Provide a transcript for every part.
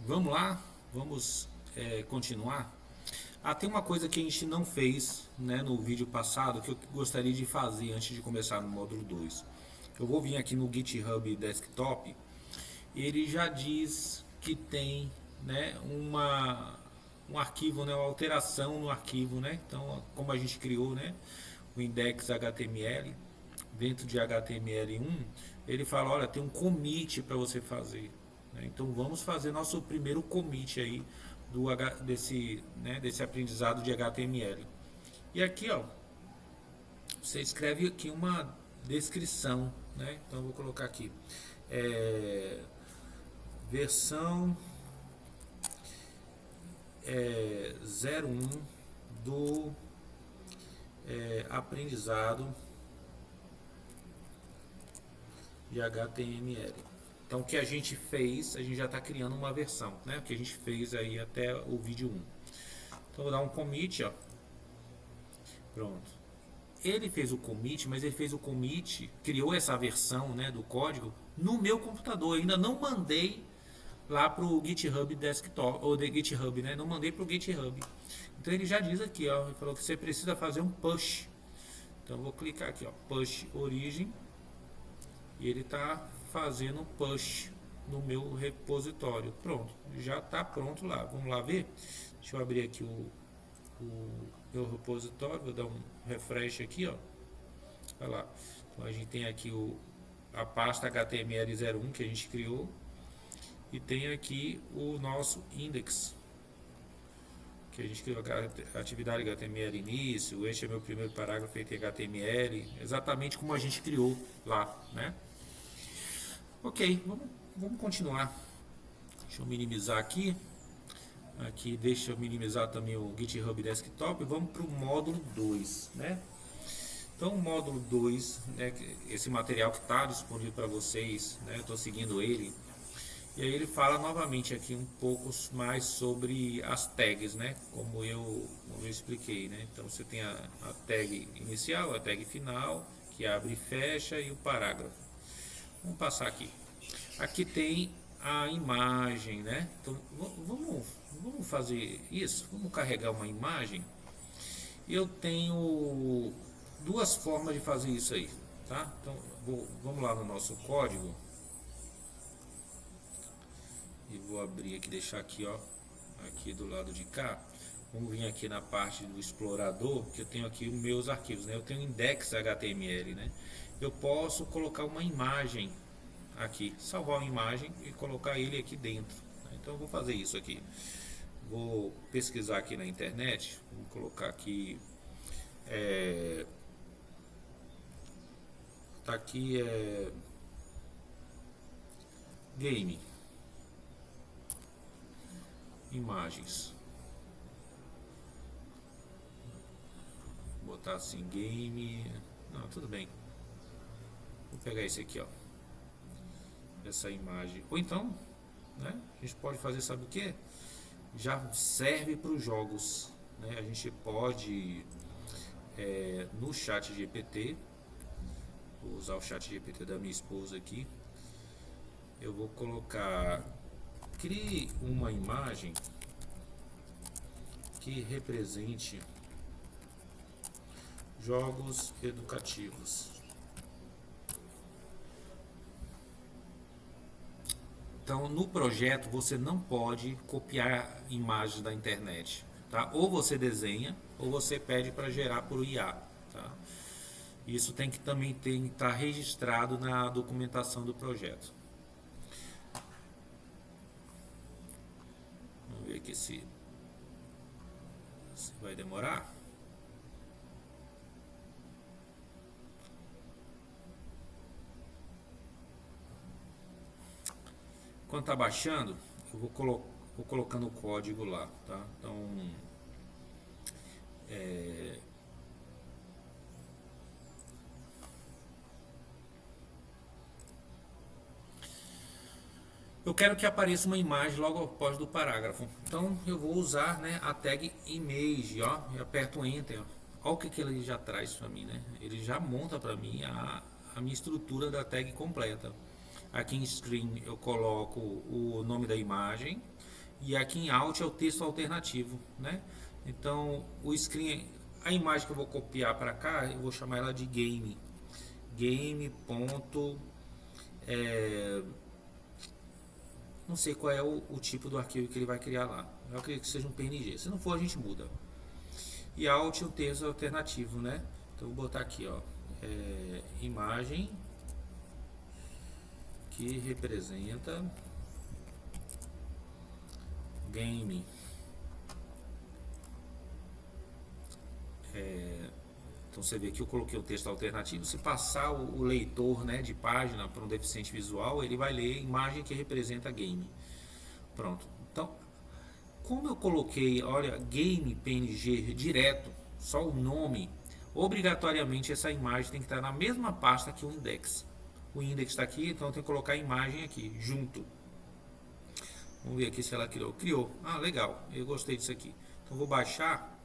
Vamos lá, vamos continuar. Tem uma coisa que a gente não fez, né, no vídeo passado que eu gostaria de fazer antes de começar no módulo 2. Eu vou vir aqui no GitHub Desktop. Ele já diz que tem, né, um arquivo, né, uma alteração no arquivo, né? Então, como a gente criou, né, o index HTML dentro de HTML1, ele fala, olha, tem um commit para você fazer, né? Então vamos fazer nosso primeiro commit aí desse aprendizado de HTML. E aqui, ó, você escreve aqui uma descrição, né? Então eu vou colocar aqui versão 01 do aprendizado de HTML. Então o que a gente fez, a gente já está criando uma versão, né? O que a gente fez aí até o vídeo 1. Então vou dar um commit, ó. Pronto. Ele fez o commit, mas ele fez o commit, criou essa versão, né, do código no meu computador. Eu ainda não mandei lá para o GitHub Desktop, ou de GitHub, né? Não mandei para o GitHub. Então ele já diz aqui, ó, ele falou que você precisa fazer um push. Então eu vou clicar aqui, ó, push origin, e ele está fazendo push no meu repositório. Pronto, já está pronto lá. Vamos lá ver? Deixa eu abrir aqui o meu repositório, vou dar um refresh aqui, ó. Olha lá. Então a gente tem aqui a pasta HTML01 que a gente criou e tem aqui o nosso index que a gente criou, a atividade HTML início, este é meu primeiro parágrafo feito em HTML, exatamente como a gente criou lá, né? Ok, vamos continuar. Deixa eu minimizar aqui. Aqui deixa eu minimizar também o GitHub Desktop. Vamos para o módulo 2, né? Então, o módulo 2, né, esse material que está disponível para vocês, né, eu estou seguindo ele. E aí ele fala novamente aqui um pouco mais sobre as tags, né? Como eu expliquei, né? Então você tem a tag inicial, a tag final, que abre e fecha, e o parágrafo. Vamos passar aqui. Aqui tem a imagem, né? Então vamos fazer isso. Vamos carregar uma imagem. Eu tenho duas formas de fazer isso aí, tá? Então vamos lá no nosso código e vou abrir aqui, deixar aqui, ó, aqui do lado de cá. Vamos vir aqui na parte do explorador, que eu tenho aqui os meus arquivos, né? Eu tenho index.html, né? Eu posso colocar uma imagem aqui, salvar uma imagem e colocar ele aqui dentro. Então eu vou fazer isso aqui. Vou pesquisar aqui na internet, vou colocar aqui, tá aqui game, imagens. Vou botar assim game, não, tudo bem. Vou pegar esse aqui, ó, essa imagem. Ou então, né, a gente pode fazer, sabe o que? Já serve para os jogos, né? A gente pode no chat GPT, vou usar o chat GPT da minha esposa aqui. Eu vou colocar, crie uma imagem que represente jogos educativos. Então, no projeto você não pode copiar imagens da internet, tá? Ou você desenha ou você pede para gerar por IA, tá? Isso tem que também estar registrado na documentação do projeto. Vamos ver aqui se vai demorar. Quando está baixando, eu vou colocando o código lá, tá? Então, eu quero que apareça uma imagem logo após do parágrafo. Então, eu vou usar, né, a tag image, ó, e aperto enter. Ó. Olha o que ele já traz para mim, né? Ele já monta para mim a minha estrutura da tag completa. Aqui em string eu coloco o nome da imagem, E aqui em Alt é o texto alternativo, né? Então o screen, a imagem que eu vou copiar para cá, eu vou chamar ela de game. Game. Não sei qual é o tipo do arquivo que ele vai criar lá. Eu acredito que seja um PNG. Se não for, a gente muda. E Alt é o texto alternativo, né? Então eu vou botar aqui, ó, imagem que representa game. Então você vê que eu coloquei o texto alternativo. Se passar o leitor, né, de página para um deficiente visual, ele vai ler imagem que representa game. Pronto. Então, como eu coloquei, olha, game PNG direto, só o nome, obrigatoriamente essa imagem tem que estar na mesma pasta que o index. O index está aqui, então eu tenho que colocar a imagem aqui, junto. Vamos ver aqui se ela criou. Criou. Ah, legal. Eu gostei disso aqui. Então vou baixar.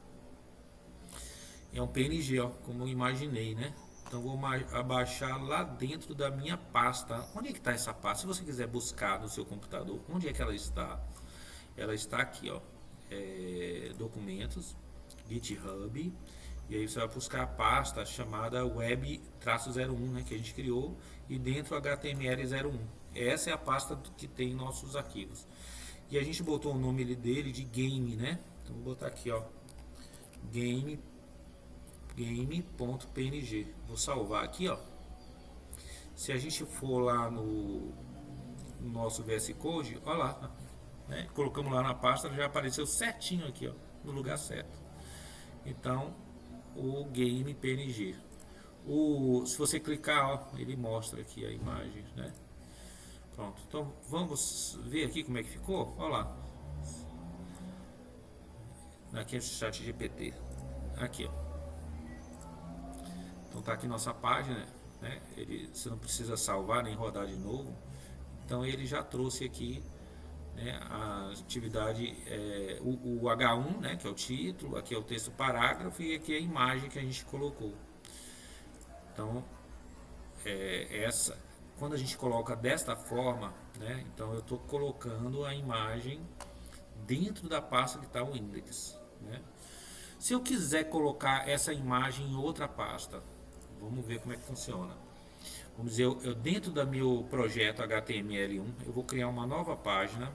É um PNG, ó, como eu imaginei, né? Então vou abaixar lá dentro da minha pasta. Onde é que está essa pasta? Se você quiser buscar no seu computador, onde é que ela está? Ela está aqui, ó. Documentos, GitHub. E aí você vai buscar a pasta chamada web-01, né, que a gente criou, e dentro HTML01. Essa é a pasta que tem nossos arquivos. E a gente botou o nome dele de game, né? Então vou botar aqui, ó, game.png. Vou salvar aqui, ó. Se a gente for lá no nosso VS Code, olha lá, né? Colocamos lá na pasta, já apareceu certinho aqui, ó, no lugar certo. Então, o game PNG. Se você clicar, ó, ele mostra aqui a imagem, né? Pronto. Então, vamos ver aqui como é que ficou. Olha lá. Aqui é o chat GPT. Aqui, ó. Então tá aqui nossa página, né? Você não precisa salvar nem rodar de novo. Então ele já trouxe aqui, né, a atividade, o H1, né, que é o título, aqui é o texto parágrafo e aqui é a imagem que a gente colocou. Então quando a gente coloca desta forma, né, então eu estou colocando a imagem dentro da pasta que está o index, né? Se eu quiser colocar essa imagem em outra pasta, vamos ver como é que funciona. Vamos dizer, eu dentro do meu projeto HTML1, eu vou criar uma nova página,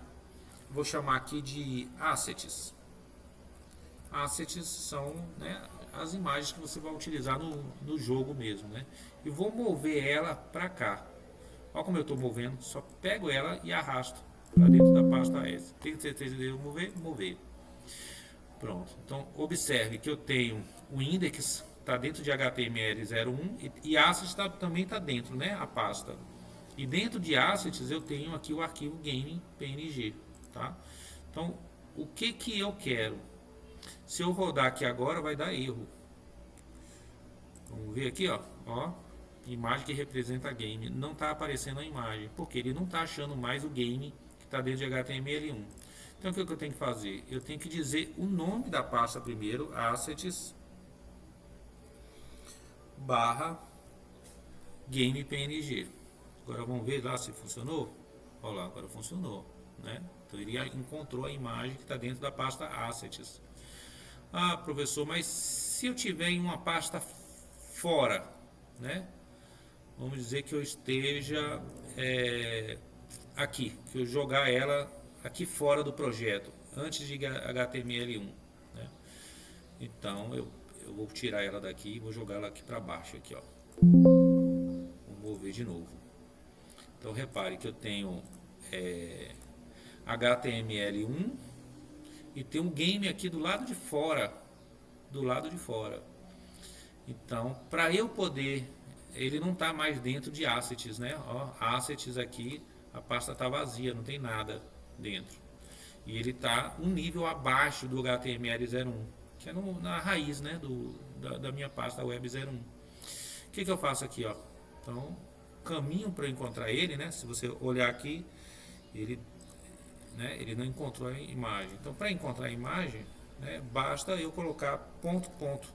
vou chamar aqui de Assets. Assets são, né, as imagens que você vai utilizar no jogo mesmo, né? E vou mover ela para cá. Olha como eu estou movendo, só pego ela e arrasto para dentro da pasta S. Tenho certeza de mover? Mover. Pronto. Então observe que eu tenho o index, está dentro de HTML01 e assets também está dentro, né, a pasta. E dentro de assets eu tenho aqui o arquivo game.png, tá? Então o que eu quero? Se eu rodar aqui agora vai dar erro. Vamos ver aqui, ó, imagem que representa game. Não está aparecendo a imagem, porque ele não está achando mais o game que está dentro de HTML1. Então o que eu tenho que fazer? Eu tenho que dizer o nome da pasta primeiro, assets barra game.png. Agora vamos ver lá se funcionou. Olha lá, agora funcionou, né? Então ele encontrou a imagem que está dentro da pasta assets. Ah, professor, mas se eu tiver em uma pasta fora, né? Vamos dizer que eu esteja aqui, que eu jogar ela aqui fora do projeto, antes de HTML1, né? Então eu vou tirar ela daqui e vou jogar ela aqui para baixo, aqui, ó. Vou mover de novo. Então repare que eu tenho HTML1 e tem um game aqui do lado de fora, Então, para eu poder, ele não está mais dentro de assets, né? Ó, assets aqui, a pasta está vazia, não tem nada dentro. E ele está um nível abaixo do HTML01, que é na raiz, né, da minha pasta web01. O que eu faço aqui, ó? Então, caminho para encontrar ele, né? Se você olhar aqui, ele não encontrou a imagem. Então, para encontrar a imagem, né, basta eu colocar ponto, ponto.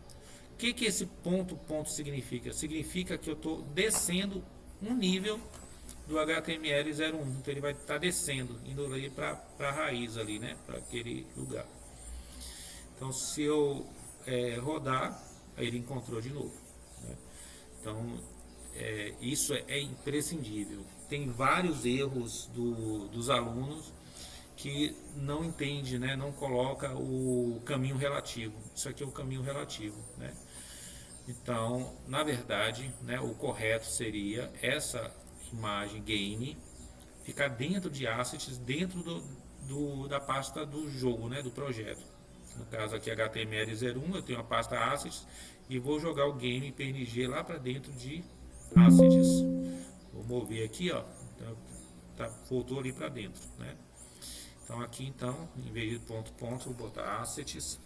O que esse ponto, ponto significa? Significa que eu estou descendo um nível do HTML01. Então ele vai estar descendo, indo ali para a raiz ali, né? Para aquele lugar. Então se eu rodar, aí ele encontrou de novo, né? Então isso é imprescindível. Tem vários erros dos alunos que não entende, né? Não coloca o caminho relativo. Isso aqui é o caminho relativo, né? Então, na verdade, né, o correto seria essa imagem game ficar dentro de assets, dentro da pasta do jogo, né, do projeto. No caso aqui HTML01, eu tenho a pasta assets e vou jogar o game PNG lá para dentro de assets. Vou mover aqui, ó, então, voltou ali para dentro, né? Então aqui, então, em vez de ponto vou botar assets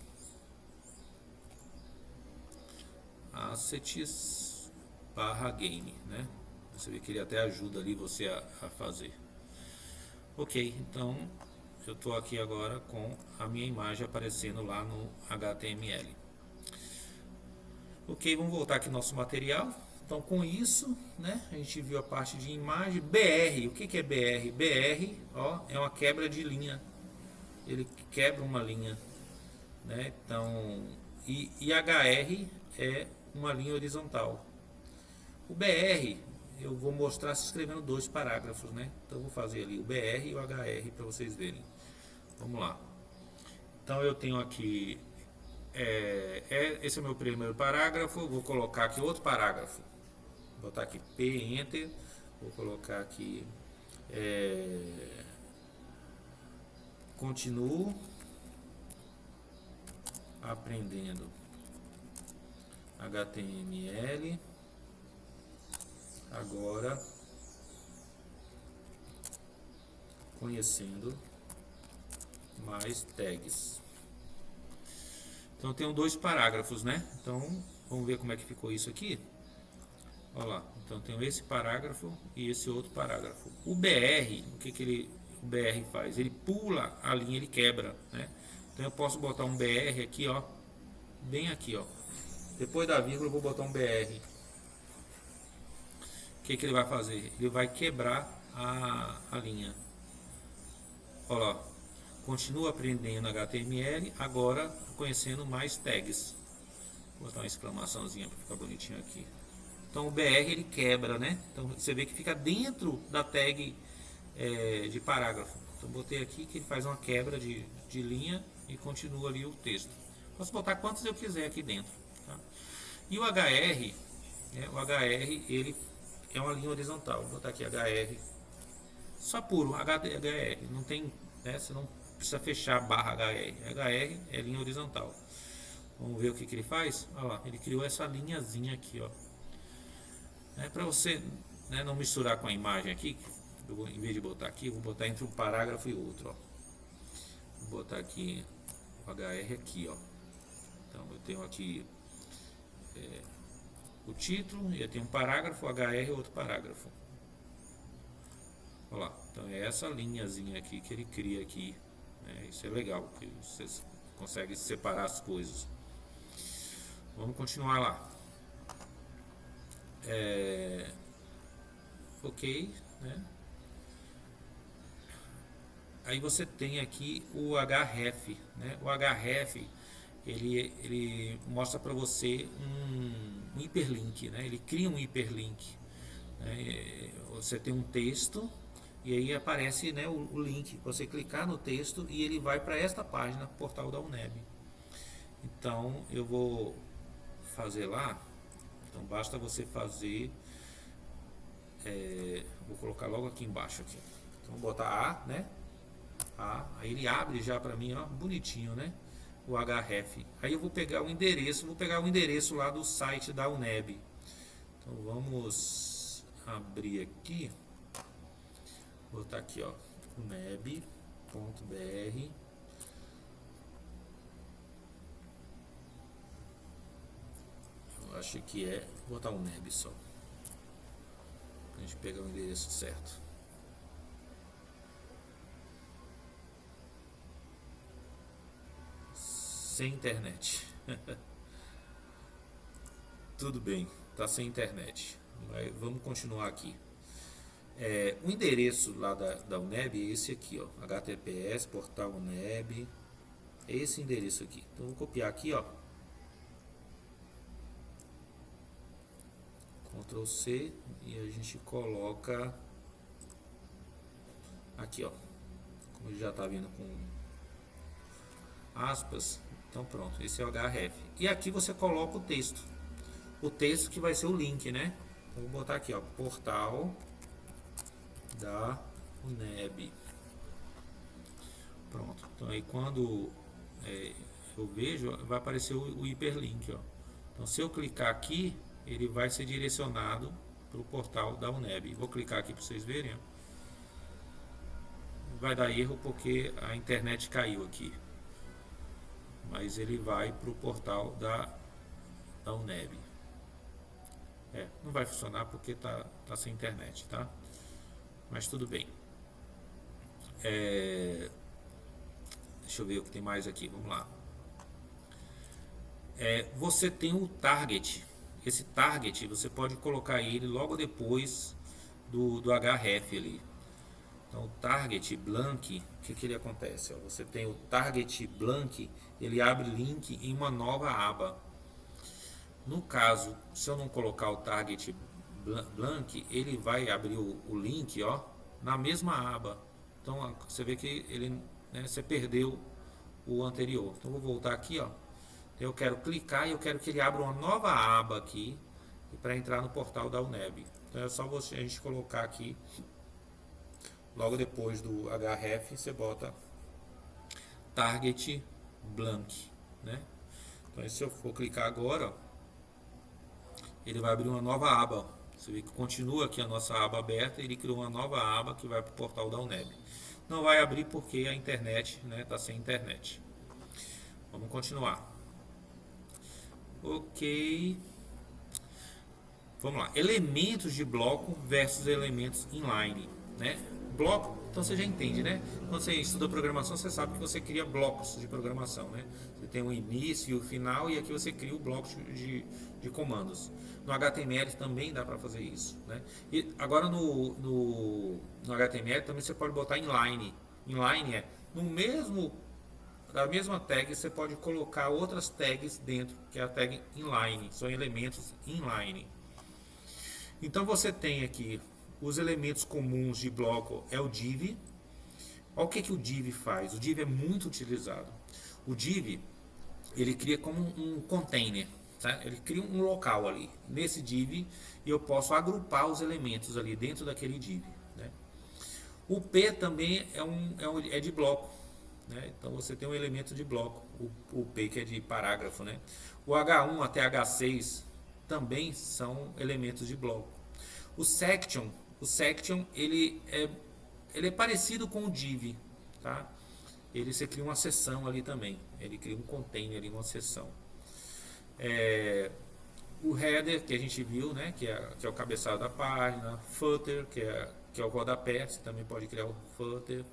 barra game, né? Você vê que ele até ajuda ali você a fazer. Ok, então eu estou aqui agora com a minha imagem aparecendo lá no HTML. Ok, vamos voltar aqui no nosso material. Então com isso, né, a gente viu a parte de imagem. BR, o que é BR? BR, ó, é uma quebra de linha. Ele quebra uma linha, né? Então, e HR é uma linha horizontal. O BR eu vou mostrar se escrevendo 2 parágrafos, né? Então eu vou fazer ali o BR e o HR para vocês verem. Vamos lá. Então eu tenho aqui esse é o meu primeiro parágrafo. Vou colocar aqui outro parágrafo. Vou botar aqui P, Enter. Vou colocar aqui continuo aprendendo HTML. Agora conhecendo mais tags. Então eu tenho 2 parágrafos, né? Então vamos ver como é que ficou isso aqui. Olha lá. Então eu tenho esse parágrafo e esse outro parágrafo. O BR, o BR faz? Ele pula a linha, ele quebra, né? Então eu posso botar um BR aqui, ó, bem aqui, ó. Depois da vírgula eu vou botar um BR. O que ele vai fazer? Ele vai quebrar a linha. Olha lá. Continua aprendendo HTML, agora conhecendo mais tags. Vou botar uma exclamaçãozinha para ficar bonitinho aqui. Então o BR ele quebra, né? Então você vê que fica dentro da tag de parágrafo. Então botei aqui que ele faz uma quebra de linha e continua ali o texto. Posso botar quantos eu quiser aqui dentro. Tá? E o HR, ele é uma linha horizontal. Vou botar aqui HR, só puro HR, não tem, né? Você não precisa fechar barra HR. HR é linha horizontal. Vamos ver o que ele faz. Olha lá, ele criou essa linhazinha aqui, ó. Para você, né, não misturar com a imagem aqui, em vez de botar aqui, eu vou botar entre um parágrafo e outro, ó. Vou botar aqui o HR aqui, ó. Então eu tenho aqui o título, e eu tenho um parágrafo, HR e outro parágrafo. Olha lá, então é essa linhazinha aqui que ele cria aqui, né? Isso é legal, porque você consegue separar as coisas. Vamos continuar lá. Ok, né? Aí você tem aqui o href, né? O href ele mostra para você um hiperlink, né? Ele cria um hiperlink, né? Você tem um texto e aí aparece, né, o link. Você clicar no texto e ele vai para esta página, portal da UNEB. Então eu vou fazer lá. Então basta você fazer. Vou colocar logo aqui embaixo aqui. Então vou botar A, né? Aí ele abre já para mim, ó, bonitinho, né? O href. Aí eu vou pegar o endereço lá do site da UNEB. Então vamos abrir aqui. Vou botar aqui, ó, uneb.br. Eu acho que vou botar UNEB só. Pra gente pegar o endereço certo. Sem internet. Tudo bem, tá sem internet. Vamos continuar aqui. O endereço lá da UNEB é esse aqui, ó, https portal UNEB, é esse endereço aqui. Então vou copiar aqui, ó, Ctrl C, e a gente coloca aqui, ó, como já está vindo com aspas. Então pronto, esse é o href. E aqui você coloca o texto que vai ser o link, né? Então vou botar aqui, ó, portal da UNEB. Pronto. Então aí quando eu vejo, vai aparecer o hiperlink, ó. Então se eu clicar aqui, ele vai ser direcionado para o portal da UNEB. Vou clicar aqui para vocês verem, ó. Vai dar erro porque a internet caiu aqui, mas ele vai para o portal da UNEB. Não vai funcionar porque tá sem internet, tá? Mas tudo bem. Deixa eu ver o que tem mais aqui, vamos lá. Você tem o target. Esse target você pode colocar ele logo depois do href ali. Então o target blank, o que ele acontece? Você tem o target blank, ele abre link em uma nova aba. No caso, se eu não colocar o target blank, ele vai abrir o link, ó, na mesma aba. Então você vê que ele, né, você perdeu o anterior. Então vou voltar aqui, ó. Eu quero clicar e eu quero que ele abra uma nova aba aqui para entrar no portal da UNEB. Então é só a gente colocar aqui, logo depois do href, você bota target blank, né? Então se eu for clicar agora, ó, ele vai abrir uma nova aba. Você vê que continua aqui a nossa aba aberta, ele criou uma nova aba que vai para o portal da UNEB. Não vai abrir porque a internet, né, tá sem internet. Vamos continuar. Ok. Vamos lá. Elementos de bloco versus elementos inline, né? Bloco, então você já entende, né? Quando você estuda programação, você sabe que você cria blocos de programação, né? Você tem o início e o final, e aqui você cria o bloco de comandos. No HTML também dá para fazer isso, né? E agora no HTML também você pode botar inline. Inline é da mesma tag você pode colocar outras tags dentro, que é a tag inline, são elementos inline. Então você tem aqui os elementos comuns de bloco, é o div. Olha o que o div faz. O div é muito utilizado. O div, ele cria como um container, tá? Ele cria um local ali. Nesse div eu posso agrupar os elementos ali dentro daquele div, né? O P também é de bloco, né? Então você tem um elemento de bloco, o P que é de parágrafo, né? O H1 até H6 também são elementos de bloco. O section ele é parecido com o div, tá? Você cria uma seção ali também, ele cria um container ali, uma seção. O header que a gente viu, né, que é o cabeçalho da página. Footer, que é o rodapé, você também pode criar o footer.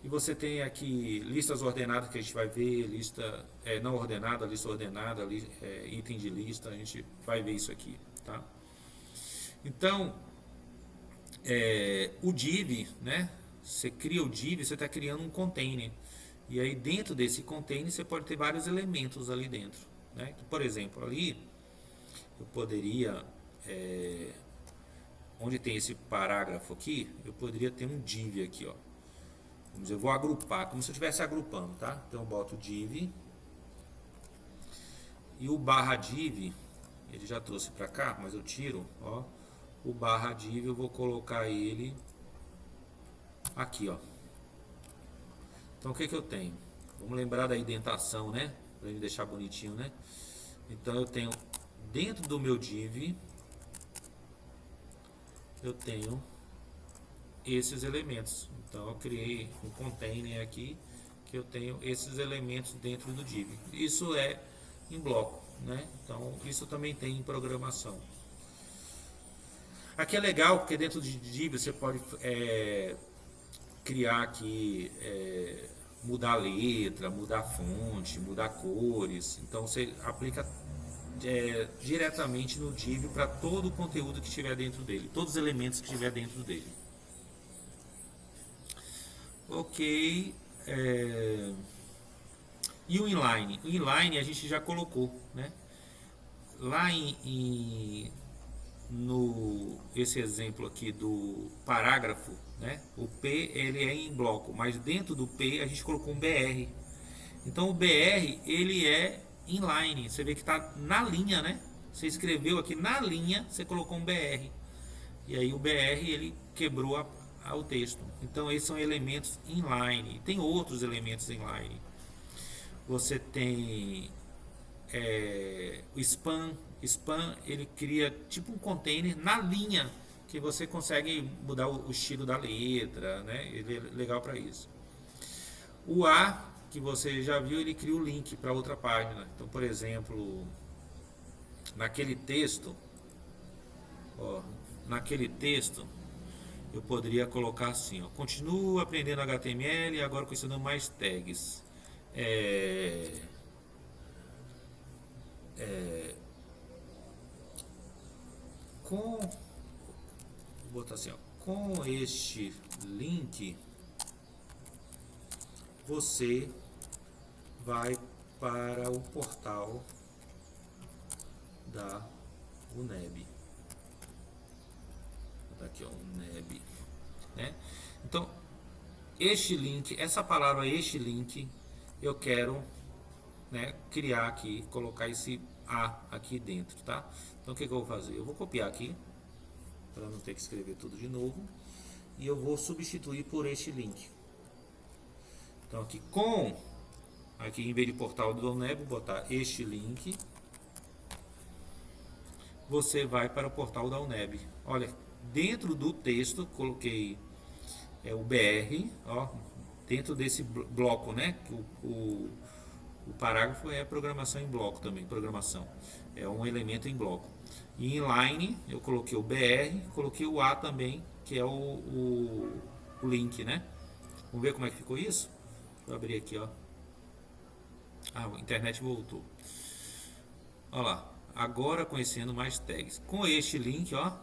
E você tem aqui listas ordenadas, que a gente vai ver, lista não ordenada, lista ordenada, item de lista, a gente vai ver isso aqui, tá? Então, o div, né? Você cria o div, você está criando um container. E aí dentro desse container você pode ter vários elementos ali dentro, né? Então, por exemplo, ali eu poderia, onde tem esse parágrafo aqui, eu poderia ter um div aqui, ó. Vamos dizer, eu vou agrupar, como se eu estivesse agrupando, tá? Então eu boto div. E o barra div, ele já trouxe para cá, mas eu tiro, ó. O barra div eu vou colocar ele aqui, ó. Então o que eu tenho? Vamos lembrar da indentação, né? Para ele deixar bonitinho, né? Então eu tenho dentro do meu div, eu tenho esses elementos. Então eu criei um container aqui que eu tenho esses elementos dentro do div. Isso é em bloco, né? Então isso também tem em programação. Aqui é legal porque dentro de div você pode criar aqui, mudar a letra, mudar a fonte, mudar cores. Então você aplica diretamente no div para todo o conteúdo que estiver dentro dele, todos os elementos que estiver dentro dele. Ok. E o inline? O inline a gente já colocou, né? Lá no esse exemplo aqui do parágrafo, né? O P ele é em bloco, mas dentro do P a gente colocou um BR. Então o BR ele é inline. Você vê que está na linha, né? Você escreveu aqui na linha, você colocou um BR. E aí o BR ele quebrou o texto. Então esses são elementos inline. Tem outros elementos inline. Você tem o span. Span ele cria tipo um container na linha que você consegue mudar o estilo da letra, né? Ele é legal para isso. O A que você já viu, ele cria o link para outra página. Então, por exemplo, naquele texto, ó, naquele texto eu poderia colocar assim, ó, continuo aprendendo HTML agora conhecendo mais tags. Com vou botar assim, ó, com este link você vai para o portal da UNEB. Vou botar aqui, ó, UNEB, né? Então, este link, essa palavra este link, eu quero, né, criar aqui, colocar esse A aqui dentro, tá? Então o que eu vou fazer? Eu vou copiar aqui, para não ter que escrever tudo de novo, e eu vou substituir por este link. Então aqui aqui em vez de portal do UNEB, vou botar este link. Você vai para o portal da UNEB. Olha, dentro do texto coloquei o BR, ó, dentro desse bloco, né? O parágrafo é programação em bloco também, programação. É um elemento em bloco. E inline eu coloquei o BR, coloquei o A também, que é o link, né? Vamos ver como é que ficou isso? Vou abrir aqui, ó. Ah, a internet voltou. Olha lá. Agora conhecendo mais tags. Com este link, ó.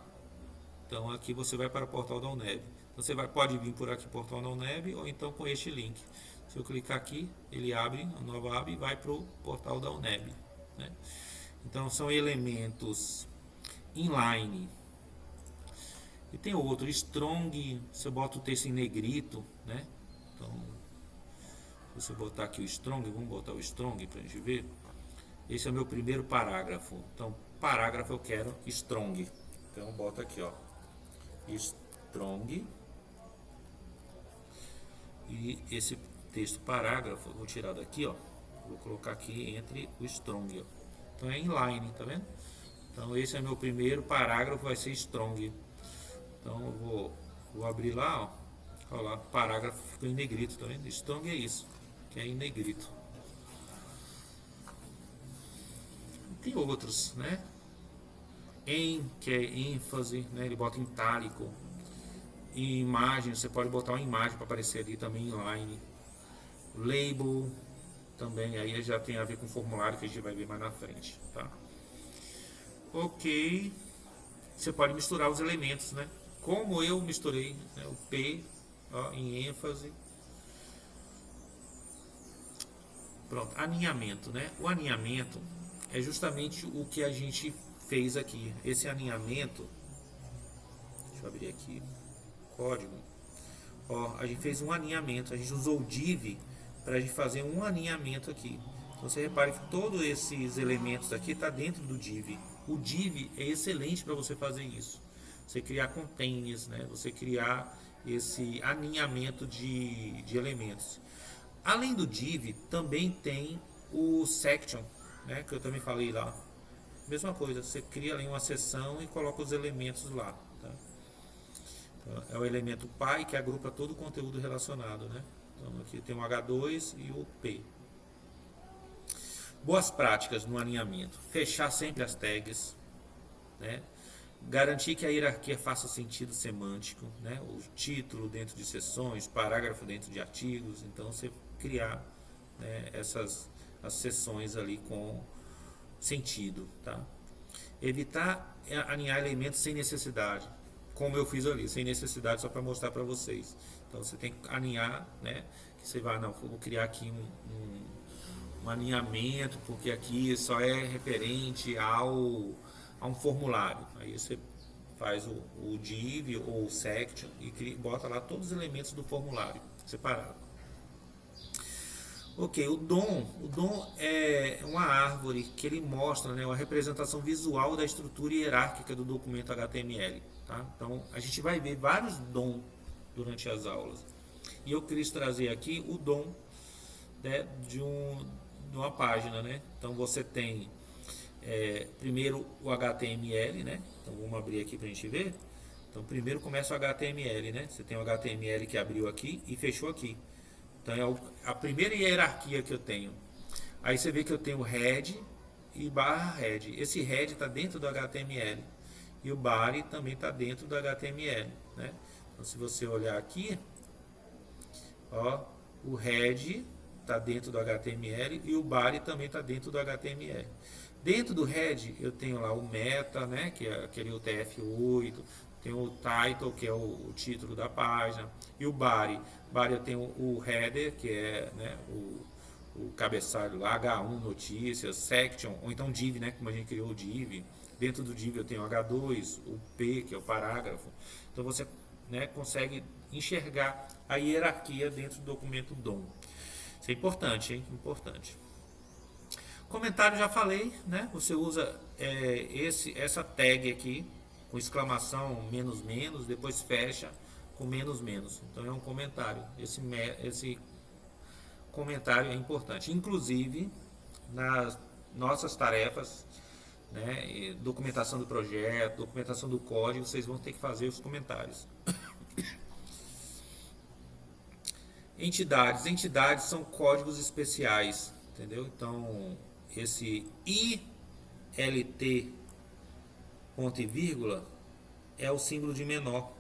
Então aqui você vai para o portal da UNEB. Você pode vir por aqui, portal da UNEB, ou então com este link. Se eu clicar aqui, ele abre, a nova aba e vai para o portal da UNEB, né? Então são elementos inline. E tem outro, strong, você bota o texto em negrito, né? Então, se você botar aqui o strong, vamos botar o strong para a gente ver. Esse é o meu primeiro parágrafo. Então, parágrafo eu quero strong. Então, eu boto aqui, ó, strong. E esse texto parágrafo, eu vou tirar daqui, ó. Vou colocar aqui entre o strong, ó. Então é inline, tá vendo? Então esse é meu primeiro parágrafo, vai ser strong. Então eu vou abrir lá, ó. Olha lá, parágrafo ficou em negrito, tá vendo? Strong é isso, que é em negrito. Tem outros, né? Que é ênfase, né? Ele bota em itálico. E imagem, você pode botar uma imagem para aparecer ali também inline. Label também, aí já tem a ver com o formulário que a gente vai ver mais na frente, tá? Ok. Você pode misturar os elementos, né? Como eu misturei, né, o P, ó, em ênfase. Pronto, alinhamento, né? O alinhamento é justamente o que a gente fez aqui. Esse alinhamento, deixa eu abrir aqui, código. Ó, a gente fez um alinhamento, a gente usou o div para a gente fazer um alinhamento aqui. Então você repare que todos esses elementos aqui está dentro do div. O div é excelente para você fazer isso. Você criar containers, né? Você criar esse alinhamento de elementos. Além do div, também tem o section, né? Que eu também falei lá. Mesma coisa, você cria ali uma seção e coloca os elementos lá. Tá? Então, é o elemento pi que agrupa todo o conteúdo relacionado, né? Então aqui tem o H2 e o P. Boas práticas no alinhamento. Fechar sempre as tags, né? Garantir que a hierarquia faça sentido semântico, né? O título dentro de seções, parágrafo dentro de artigos. Então você criar, né, as seções ali com sentido, tá? Evitar alinhar elementos sem necessidade. como eu fiz ali, sem necessidade, só para mostrar para vocês. Então você tem que alinhar, né? Que você vai, não, eu vou criar aqui um alinhamento, porque aqui só é referente a um formulário. Aí você faz o div ou o section e bota lá todos os elementos do formulário separado. Ok, o DOM é uma árvore que ele mostra, né, uma representação visual da estrutura hierárquica do documento HTML. Tá? Então a gente vai ver vários DOM durante as aulas. E eu quis trazer aqui o DOM, né, de uma página. Né? Então você tem primeiro o HTML, né? Então vamos abrir aqui para a gente ver. Então primeiro começa o HTML, né? Você tem o HTML que abriu aqui e fechou aqui. Então é a primeira hierarquia que eu tenho. Aí você vê que eu tenho head e barra head. Esse head está dentro do HTML e o body também está dentro do HTML, né? Então se você olhar aqui, ó, o head está dentro do HTML e o body também está dentro do HTML. Dentro do head eu tenho lá o meta, né, que é aquele UTF-8, tem o title, que é o título da página, e o body eu tenho o header, que é, né, o cabeçalho lá, H1 notícias, section, ou então div, né, como a gente criou o div. Dentro do div eu tenho o H2, o P, que é o parágrafo. Então você, né, consegue enxergar a hierarquia dentro do documento DOM. Isso é importante, hein? Importante. Comentário já falei, né? Você usa essa tag aqui com exclamação menos menos, depois fecha com menos menos. Então é um comentário. Esse comentário é importante. Inclusive nas nossas tarefas, né? Documentação do projeto, documentação do código, vocês vão ter que fazer os comentários. Entidades são códigos especiais, entendeu? Então esse ILT ponto e vírgula é o símbolo de menor,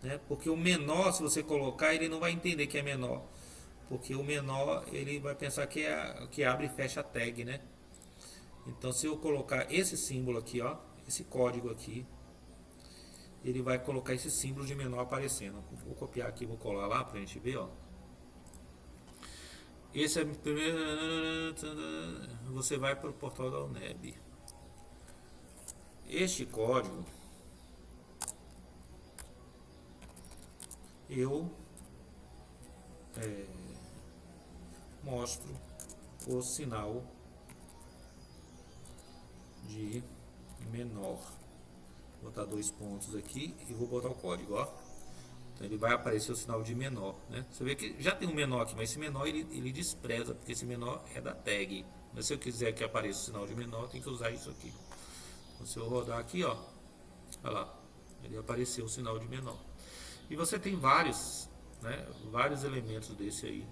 né? Porque o menor, se você colocar, ele não vai entender que é menor, porque o menor ele vai pensar que é que abre e fecha a tag, né? Então se eu colocar esse símbolo aqui, ó, esse código aqui, ele vai colocar esse símbolo de menor aparecendo. Vou copiar aqui, vou colar lá pra gente ver, ó. Esse é o primeiro. Você vai para o portal da UNEB. Este código eu mostro o sinal de menor. Vou botar 2 pontos aqui e vou botar o código, ó. Então ele vai aparecer o sinal de menor, né? Você vê que já tem um menor aqui, mas esse menor ele despreza, porque esse menor é da tag. Mas se eu quiser que apareça o sinal de menor, tem que usar isso aqui. Então, se eu rodar aqui, ó, olha lá, ele apareceu o sinal de menor. E você tem vários, né? Vários elementos desse aí.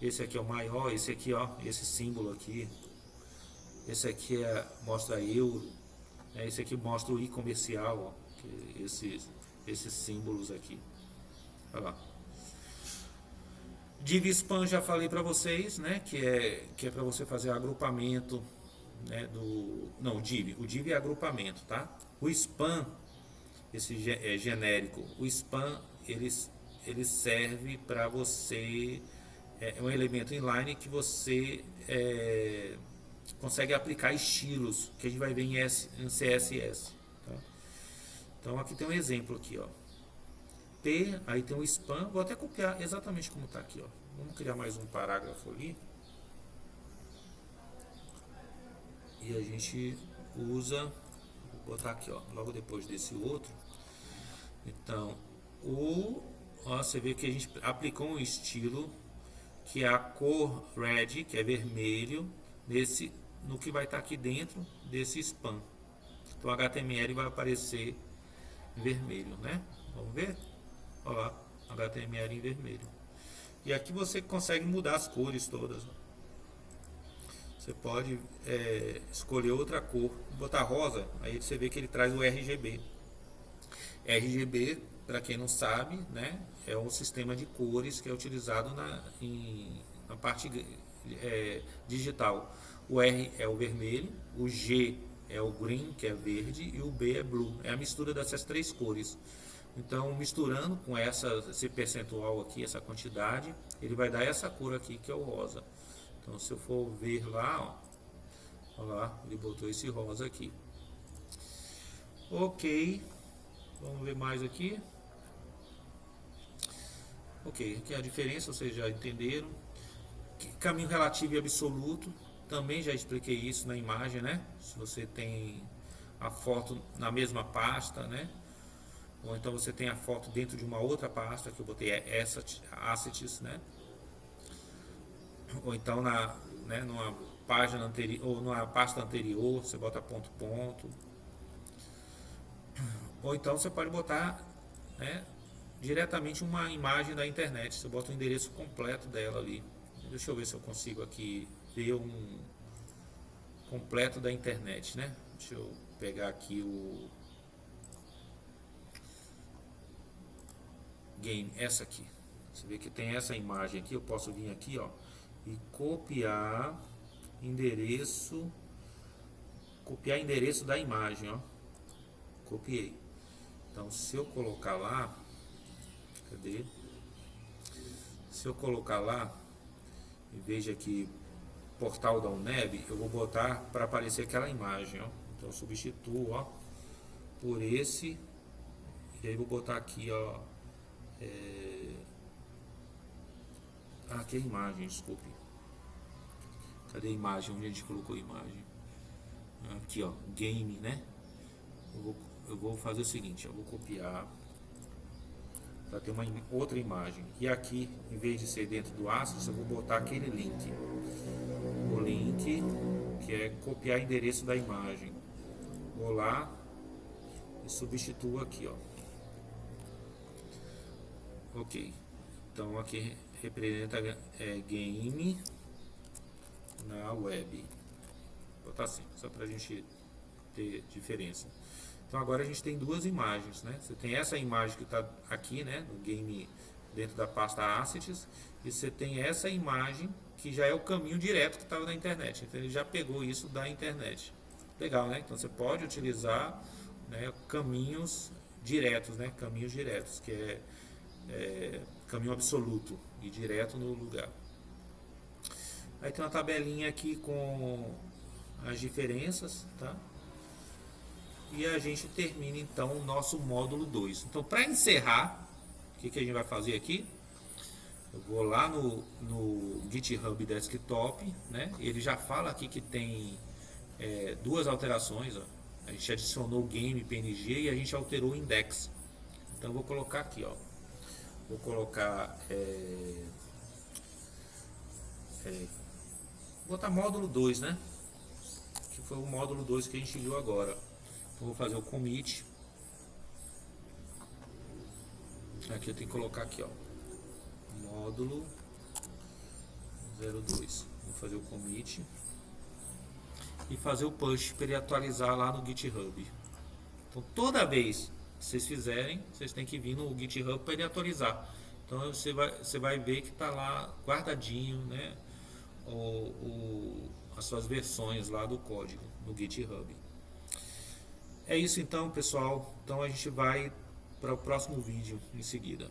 Esse aqui é o maior, esse aqui, ó, esse símbolo aqui. Esse aqui mostra euro, né? Esse aqui mostra o i comercial, ó, que esses símbolos aqui. Olha lá. Div span já falei para vocês, né? Que é para você fazer agrupamento, né? O div é agrupamento, tá? O span, esse é genérico. O span ele serve para você, é um elemento inline que você consegue aplicar estilos que a gente vai ver em CSS. Tá? Então aqui tem um exemplo aqui, ó. P, aí tem o span, vou até copiar exatamente como está aqui, ó. Vamos criar mais um parágrafo ali. E a gente usa, vou botar aqui, ó, logo depois desse outro. Então, você vê que a gente aplicou um estilo que é a cor red, que é vermelho, no que vai estar aqui dentro desse span. Então, o HTML vai aparecer em vermelho, né? Vamos ver? Olha lá, HTML em vermelho. E aqui você consegue mudar as cores todas. Você pode escolher outra cor, botar rosa, aí você vê que ele traz o RGB. RGB, para quem não sabe, né, é um sistema de cores que é utilizado na parte digital. O R é o vermelho, o G é o green, que é verde, e o B é blue. É a mistura dessas três cores. Então, misturando com esse percentual aqui, essa quantidade, ele vai dar essa cor aqui que é o rosa. Então, se eu for ver lá, ó, olha lá, ele botou esse rosa aqui. Ok, vamos ver mais aqui. Ok, aqui é a diferença, vocês já entenderam. Caminho relativo e absoluto, também já expliquei isso na imagem, né? Se você tem a foto na mesma pasta, né? Ou então você tem a foto dentro de uma outra pasta, que eu botei assets, né? Ou então numa página anterior, ou numa pasta anterior, você bota ponto ponto. Ou então você pode botar, né, diretamente uma imagem da internet, você bota o endereço completo dela ali. Deixa eu ver se eu consigo aqui ver um completo da internet, né? Deixa eu pegar aqui o game, essa aqui. Você vê que tem essa imagem aqui, eu posso vir aqui, ó, e copiar endereço da imagem, ó. Copiei. Então, se eu colocar lá, cadê? Se eu colocar lá, em vez de aqui portal da UNEB, eu vou botar para aparecer aquela imagem, ó. Então, eu substituo, ó, por esse, e aí vou botar aqui, ó, aqui é a imagem, desculpe. Cadê a imagem? Onde a gente colocou a imagem? Aqui, ó, game, né? Eu vou fazer o seguinte, eu vou copiar para ter uma outra imagem. E aqui, em vez de ser dentro do Access, eu vou botar aquele link. O link, que é copiar endereço da imagem. Vou lá e substituo aqui, ó. Ok. Então aqui representa game na web. Vou botar assim, só para a gente ter diferença. Então agora a gente tem duas imagens, né? Você tem essa imagem que está aqui, né, no game dentro da pasta assets, e você tem essa imagem que já é o caminho direto que estava na internet. Então ele já pegou isso da internet. Legal, né? Então você pode utilizar, né, caminhos diretos, né? Caminhos diretos, que é caminho absoluto e direto no lugar. Aí tem uma tabelinha aqui com as diferenças, tá? E a gente termina então o nosso módulo 2. Então, para encerrar, o que a gente vai fazer aqui? Eu vou lá no GitHub Desktop, né? Ele já fala aqui que tem duas alterações, ó. A gente adicionou o game PNG e a gente alterou o index. Então eu vou colocar aqui, ó. Vou colocar vou botar módulo 2, né? Que foi o módulo 2 que a gente viu agora. Então vou fazer o commit. Aqui eu tenho que colocar aqui, ó, módulo 02. Vou fazer o commit e fazer o push para ele atualizar lá no GitHub. Então toda vez que vocês fizerem, vocês têm que vir no GitHub para ele atualizar. Então você vai ver que está lá guardadinho, né, as suas versões lá do código no GitHub. É isso então, pessoal. Então a gente vai para o próximo vídeo em seguida.